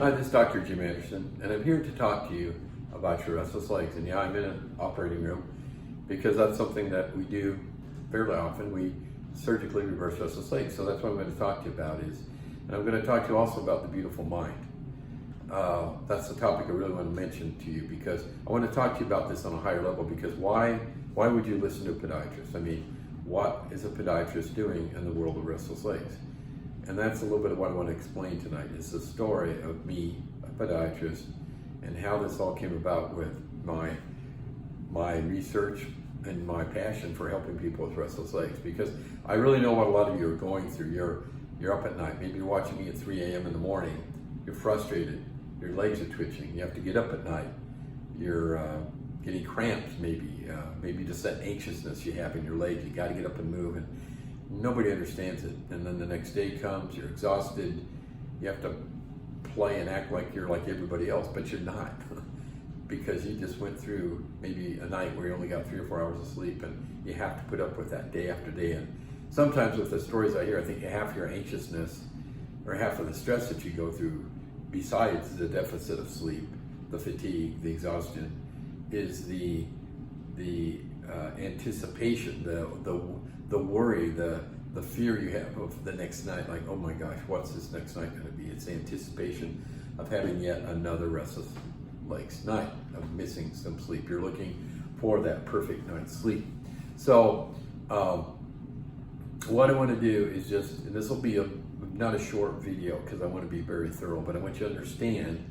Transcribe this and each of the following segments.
Hi, this is Dr. Jim Anderson, and I'm here to talk to you about your restless legs. And yeah, I'm in an operating room because that's something that we do fairly often. We surgically reverse restless legs. So that's what I'm going to talk to you about and I'm going to talk to you also about the beautiful mind. That's the topic I really want to mention to you because I want to talk to you about this on a higher level because why would you listen to a podiatrist? I mean, what is a podiatrist doing in the world of restless legs? And that's a little bit of what I want to explain tonight. It's the story of me, a podiatrist, and how this all came about with my research and my passion for helping people with restless legs. Because I really know what a lot of you are going through. You're up at night. Maybe you're watching me at 3 a.m. in the morning. You're frustrated. Your legs are twitching. You have to get up at night. You're getting cramps, maybe just that anxiousness you have in your legs. You got to get up and move. And nobody understands it. And then the next day comes, you're exhausted. You have to play and act like you're like everybody else, but you're not. Because you just went through maybe a night where you only got 3 or 4 hours of sleep, and you have to put up with that day after day. And sometimes with the stories I hear, I think half your anxiousness or half of the stress that you go through, besides the deficit of sleep, the fatigue, the exhaustion, is the anticipation, the worry, the fear you have of the next night, like, oh my gosh, what's this next night going to be? It's the anticipation of having yet another restless legs night, of missing some sleep. You're looking for that perfect night's sleep. So what I want to do is just, and this will be not a short video because I want to be very thorough, but I want you to understand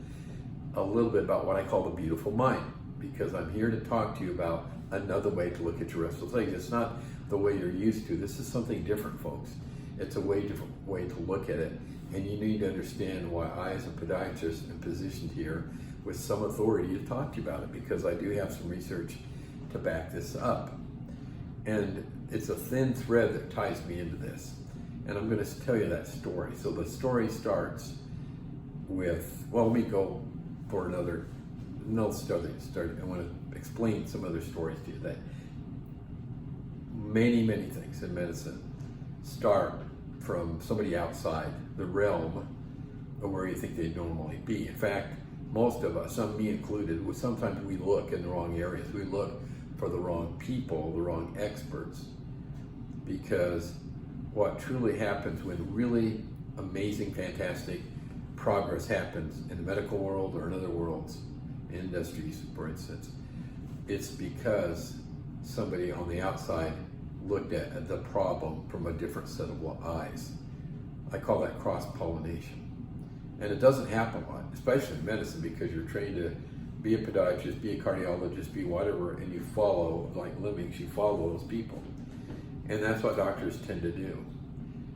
a little bit about what I call the beautiful mind, because I'm here to talk to you about another way to look at your restless legs. It's not the way you're used to. This is something different, folks. It's a different way to look at it, and you need to understand why I, as a podiatrist, am positioned here with some authority to talk to you about it, because I do have some research to back this up. And it's a thin thread that ties me into this. And I'm going to tell you that story. So the story starts with, well, let me go for another study. I want to explain some other stories to you that many things in medicine start from somebody outside the realm of where you think they'd normally be. In fact, most of us, some me included, sometimes we look in the wrong areas. We look for the wrong people, the wrong experts, because what truly happens when really amazing, fantastic progress happens in the medical world or in other worlds, industries, for instance, it's because somebody on the outside looked at the problem from a different set of eyes. I call that cross-pollination. And it doesn't happen a lot, especially in medicine, because you're trained to be a podiatrist, be a cardiologist, be whatever, and you follow, like lemmings, you follow those people. And that's what doctors tend to do.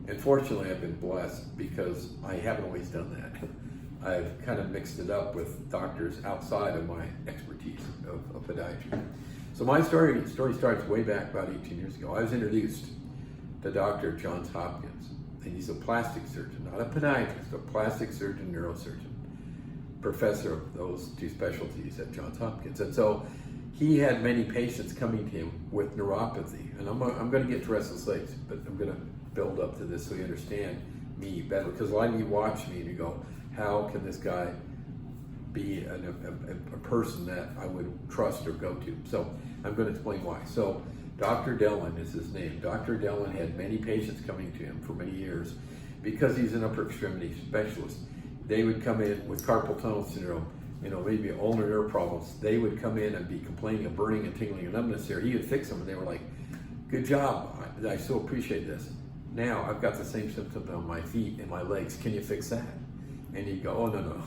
And fortunately, I've been blessed because I haven't always done that. I've kind of mixed it up with doctors outside of my expertise of podiatry. So my story starts way back about 18 years ago. I was introduced to Dr. Johns Hopkins, and he's a plastic surgeon, not a podiatrist, a plastic surgeon, neurosurgeon, professor of those two specialties at Johns Hopkins. And so he had many patients coming to him with neuropathy. And I'm going to get to restless legs, but I'm going to build up to this so you understand me better. Because a lot of you watch me and you go, how can this guy be a person that I would trust or go to? So I'm going to explain why. So Dr. Dellin is his name. Dr. Dellin had many patients coming to him for many years because he's an upper extremity specialist. They would come in with carpal tunnel syndrome, maybe ulnar nerve problems. They would come in and be complaining of burning and tingling and numbness here. He would fix them and they were like, good job, I so appreciate this. Now I've got the same symptoms on my feet and my legs. Can you fix that? And he'd go, oh, no.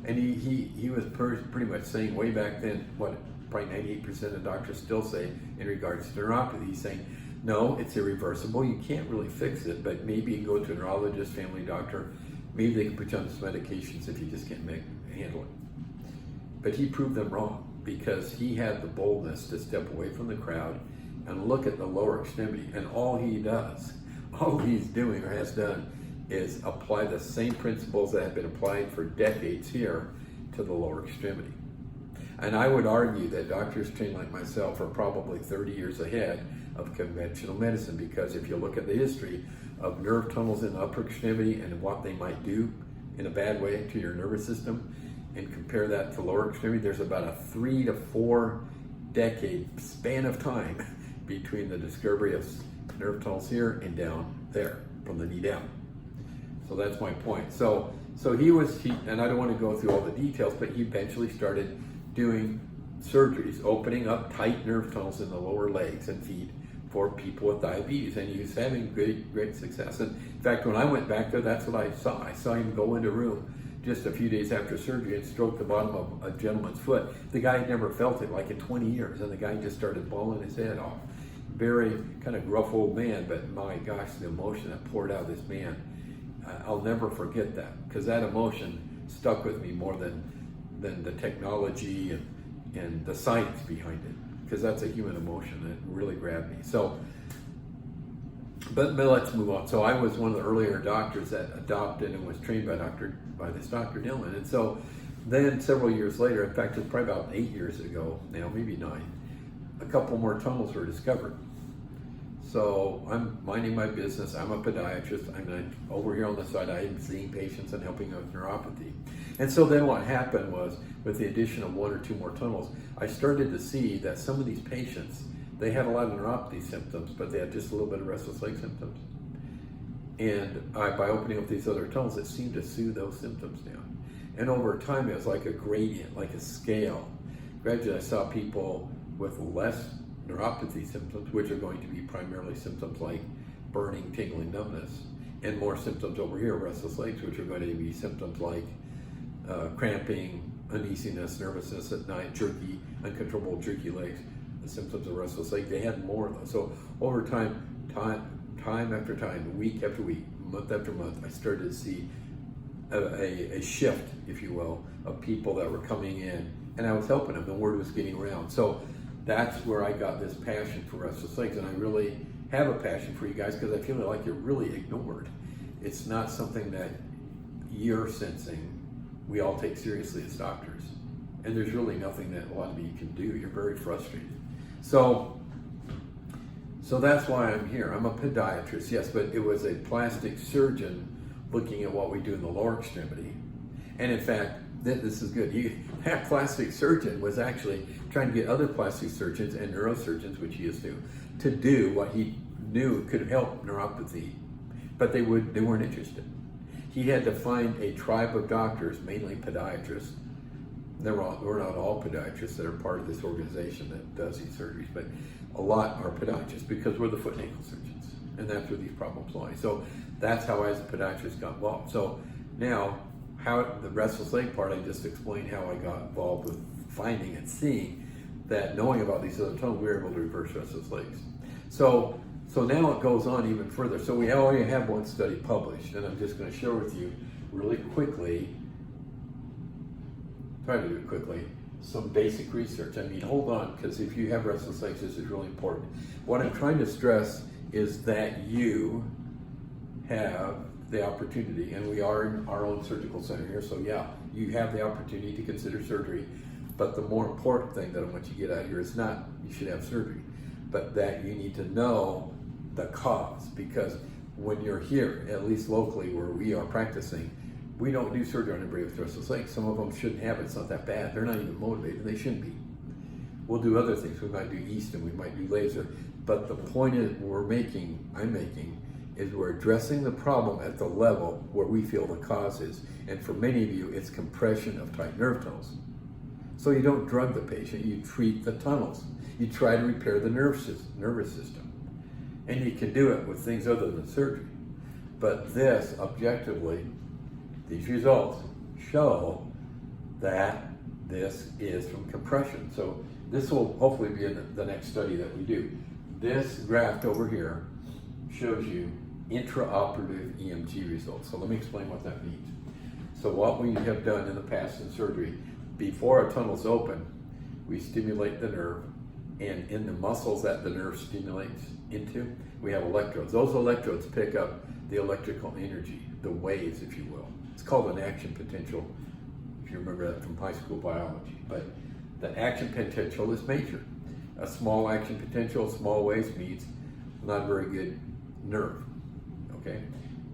And he was pretty much saying way back then, what probably 98% of doctors still say in regards to neuropathy. He's saying, no, it's irreversible. You can't really fix it, but maybe you can go to a neurologist, family doctor. Maybe they can put you on some medications if you just can't handle it. But he proved them wrong because he had the boldness to step away from the crowd and look at the lower extremity. And all he's doing or has done is apply the same principles that have been applied for decades here to the lower extremity. And I would argue that doctors trained like myself are probably 30 years ahead of conventional medicine, because if you look at the history of nerve tunnels in the upper extremity and what they might do in a bad way to your nervous system and compare that to lower extremity, there's about a 3 to 4 decade span of time between the discovery of nerve tunnels here and down there, from the knee down. So that's my point. So he and I don't want to go through all the details, but he eventually started doing surgeries, opening up tight nerve tunnels in the lower legs and feet for people with diabetes, and he was having great success. And in fact, when I went back there, that's what I saw. I saw him go into a room just a few days after surgery and stroke the bottom of a gentleman's foot. The guy had never felt it like in 20 years, and the guy just started bawling his head off. Very kind of gruff old man, but my gosh, the emotion that poured out of this man, I'll never forget that, because that emotion stuck with me more than the technology and the science behind it, because that's a human emotion that really grabbed me. So, but let's move on. So I was one of the earlier doctors that adopted and was trained by this Dr. Dillon. And so then several years later, in fact, it's probably about 8 years ago now, maybe 9, a couple more tunnels were discovered. So I'm minding my business. I'm a podiatrist. I'm over here on the side. I'm seeing patients and helping with neuropathy. And so then what happened was, with the addition of 1 or 2 more tunnels, I started to see that some of these patients, they had a lot of neuropathy symptoms, but they had just a little bit of restless leg symptoms. And by opening up these other tunnels, it seemed to soothe those symptoms down. And over time, it was like a gradient, like a scale. Gradually, I saw people with less neuropathy symptoms, which are going to be primarily symptoms like burning, tingling, numbness, and more symptoms over here, restless legs, which are going to be symptoms like cramping, uneasiness, nervousness at night, jerky, uncontrollable jerky legs, the symptoms of restless leg. They had more of those. So over time after time, week after week, month after month, I started to see a shift, if you will, of people that were coming in, and I was helping them. The word was getting around. So that's where I got this passion for restless legs, and I really have a passion for you guys because I feel like you're really ignored. It's not something that you're sensing we all take seriously as doctors, and there's really nothing that a lot of you can do. You're very frustrated. So that's why I'm here. I'm a podiatrist, yes, but it was a plastic surgeon looking at what we do in the lower extremity. And in fact, this is good. That plastic surgeon was actually trying to get other plastic surgeons and neurosurgeons, which he is to do what he knew could help neuropathy, but they weren't interested. He had to find a tribe of doctors, mainly podiatrists. We're not all podiatrists that are part of this organization that does these surgeries, but a lot are podiatrists because we're the foot and ankle surgeons, and that's where these problems lie. So that's how I, as a podiatrist, got involved. So now, how the restless leg part, I just explained how I got involved with finding and seeing that, knowing about these other tunnels, we were able to reverse restless legs. So now it goes on even further. So we already have one study published, and I'm just going to share with you really quickly, try to do it quickly, some basic research. I mean, hold on, because if you have restless legs, this is really important. What I'm trying to stress is that you have the opportunity, and we are in our own surgical center here, so yeah, you have the opportunity to consider surgery. But the more important thing that I want you to get out here is not you should have surgery, but that you need to know the cause, because when you're here, at least locally where we are practicing, we don't do surgery on anybody with restless legs. Some of them shouldn't have it. It's not that bad. They're not even motivated. They shouldn't be. We'll do other things. We might do Easton. We might do laser. But the point is I'm making, is we're addressing the problem at the level where we feel the cause is. And for many of you, it's compression of tight nerve tunnels. So you don't drug the patient. You treat the tunnels. You try to repair the nervous system. And you can do it with things other than surgery. But this, objectively, these results show that this is from compression. So this will hopefully be in the next study that we do. This graph over here shows you intraoperative EMG results. So let me explain what that means. So what we have done in the past in surgery, before a tunnel's open, we stimulate the nerve, and in the muscles that the nerve stimulates into, we have electrodes. Those electrodes pick up the electrical energy, the waves, if you will. It's called an action potential, if you remember that from high school biology. But the action potential is major. A small action potential, small waves means not very good nerve, okay?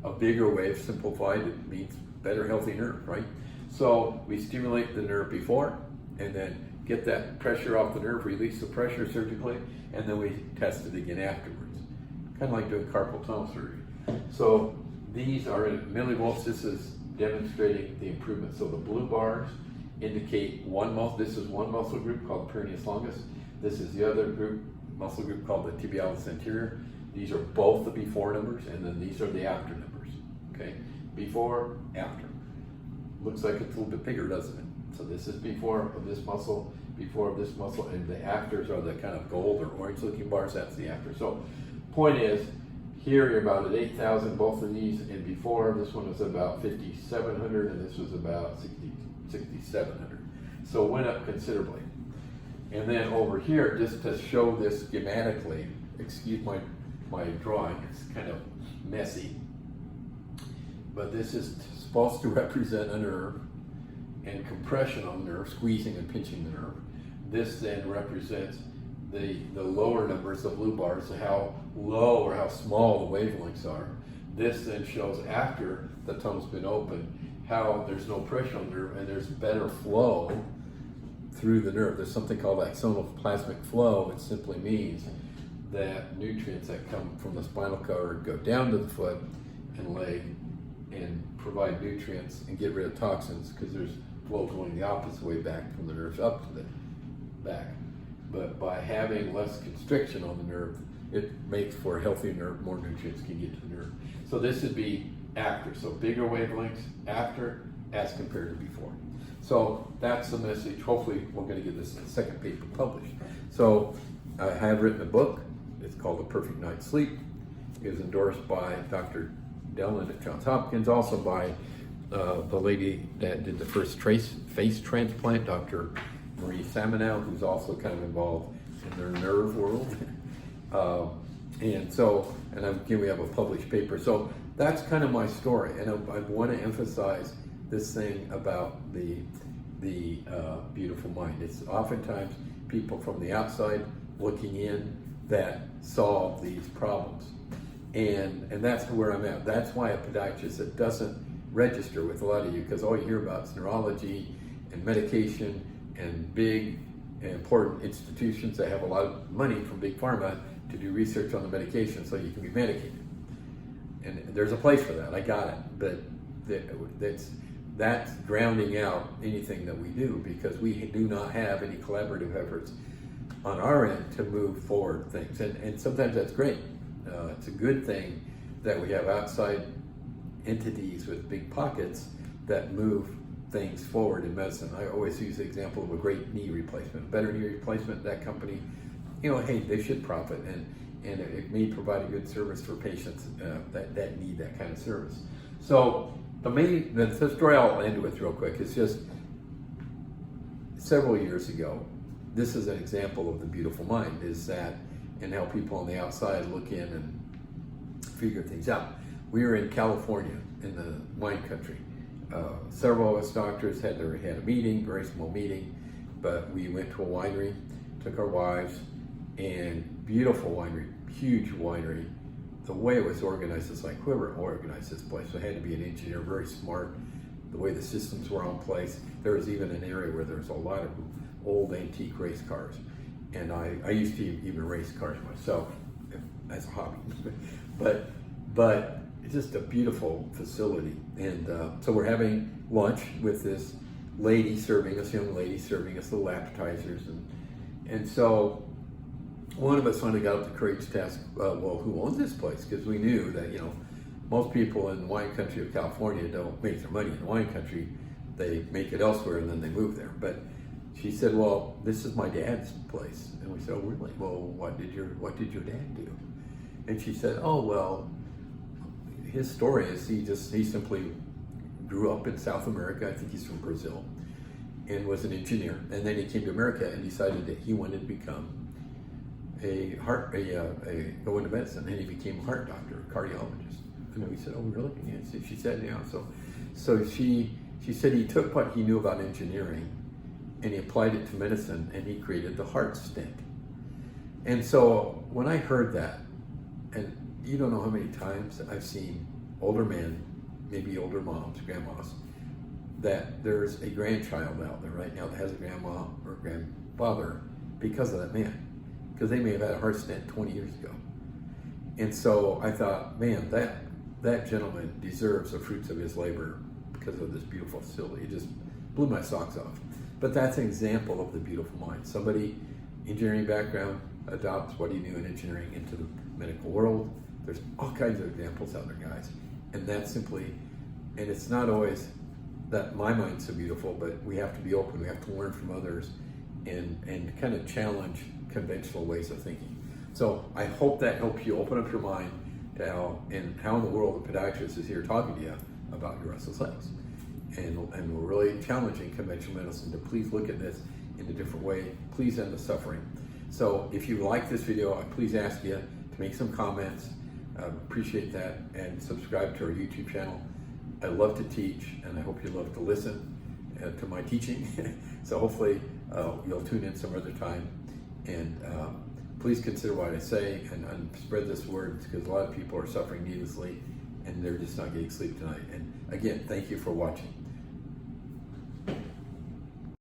a bigger way of simplified, it means better, healthy nerve, right? So we stimulate the nerve before, and then get that pressure off the nerve, release the pressure surgically, and then we test it again afterwards. Kind of like doing carpal tunnel surgery. So these are in millivolts. This is demonstrating the improvement. So the blue bars indicate one muscle. This is one muscle group called the peroneus longus. This is the other muscle group called the tibialis anterior. These are both the before numbers, and then these are the after numbers. Okay, before, after. Looks like it's a little bit bigger, doesn't it? So this is before of this muscle, before of this muscle, and the afters are the kind of gold or orange looking bars. That's the after. So point is, here you're about at 8,000, both of these, and before this one was about 5,700, and this was about 6,700. So it went up considerably. And then over here, just to show this schematically, excuse my drawing, it's kind of messy, but this is supposed to represent a nerve and compression on the nerve, squeezing and pinching the nerve. This then represents the lower numbers, the blue bars, how low or how small the wavelengths are. This then shows after the tunnel's been open, how there's no pressure on the nerve and there's better flow through the nerve. There's something called axonal plasmic flow. It simply means that nutrients that come from the spinal cord go down to the foot and leg and provide nutrients and get rid of toxins, because there's flow going the opposite way back from the nerves up to the back. But by having less constriction on the nerve, it makes for a healthy nerve, more nutrients can get to the nerve. So this would be after, so bigger wavelengths after as compared to before. So that's the message. Hopefully we're going to get this second paper published. So I have written a book. It's called The Perfect Night's Sleep. It was endorsed by Dr. Dellin at Johns Hopkins, also by the lady that did the first face transplant, Dr. Marie Samanow, who's also kind of involved in their nerve world. And again, we have a published paper. So that's kind of my story. And I want to emphasize this thing about the beautiful mind. It's oftentimes people from the outside looking in that solve these problems. And that's where I'm at. That's why a podiatrist that doesn't register with a lot of you, because all you hear about is neurology and medication and big and important institutions that have a lot of money from big pharma to do research on the medication so you can be medicated. And there's a place for that, I got it, but that's drowning out anything that we do, because we do not have any collaborative efforts on our end to move forward things. And sometimes that's great. It's a good thing that we have outside entities with big pockets that move things forward in medicine. I always use the example of a great knee replacement, better knee replacement. That company, hey, they should profit, and it may provide a good service for patients that need that kind of service. So the story I'll end with real quick is just several years ago. This is an example of the beautiful mind, is that, and how people on the outside look in and figure things out. We were in California in the wine country. Several of us doctors had a meeting, very small meeting, but we went to a winery, took our wives, and beautiful winery, huge winery. The way it was organized is like, whoever organized this place, so it had to be an engineer, very smart, the way the systems were on place. There was even an area where there was a lot of old antique race cars. And I used to even race cars myself as a hobby. but it's just a beautiful facility. And so we're having lunch with this lady serving us, young lady serving us little appetizers. And so one of us finally got up the courage to ask, well, who owns this place? Because we knew that, most people in the wine country of California don't make their money in the wine country. They make it elsewhere and then they move there. But she said, well, this is my dad's place. And we said, oh, really? Well, what did your dad do? And she said, oh, well, his story is he simply grew up in South America. I think he's from Brazil, and was an engineer. And then he came to America and decided that he wanted to become go into medicine, and he became a heart doctor, a cardiologist. And we said, oh, really? Yeah. She said, yeah. So she said he took what he knew about engineering and he applied it to medicine, and he created the heart stent. And so when I heard that, and you don't know how many times I've seen older men, maybe older moms, grandmas, that there's a grandchild out there right now that has a grandma or grandfather because of that man, because they may have had a heart stent 20 years ago. And so I thought, man, that gentleman deserves the fruits of his labor because of this beautiful facility. It just blew my socks off. But that's an example of the beautiful mind. Somebody, engineering background, adopts what he knew in engineering into the medical world. There's all kinds of examples out there, guys. And that's simply, and it's not always that my mind's so beautiful, but we have to be open. We have to learn from others and kind of challenge conventional ways of thinking. So I hope that helps you open up your mind to how in the world the podiatrist is here talking to you about your restless legs. And we're really challenging conventional medicine to please look at this in a different way. Please end the suffering. So if you like this video, I please ask you to make some comments. Appreciate that, and subscribe to our YouTube channel. I love to teach, and I hope you love to listen to my teaching. So hopefully you'll tune in some other time, and please consider what I say and spread this word, because a lot of people are suffering needlessly and they're just not getting sleep tonight. And again, thank you for watching.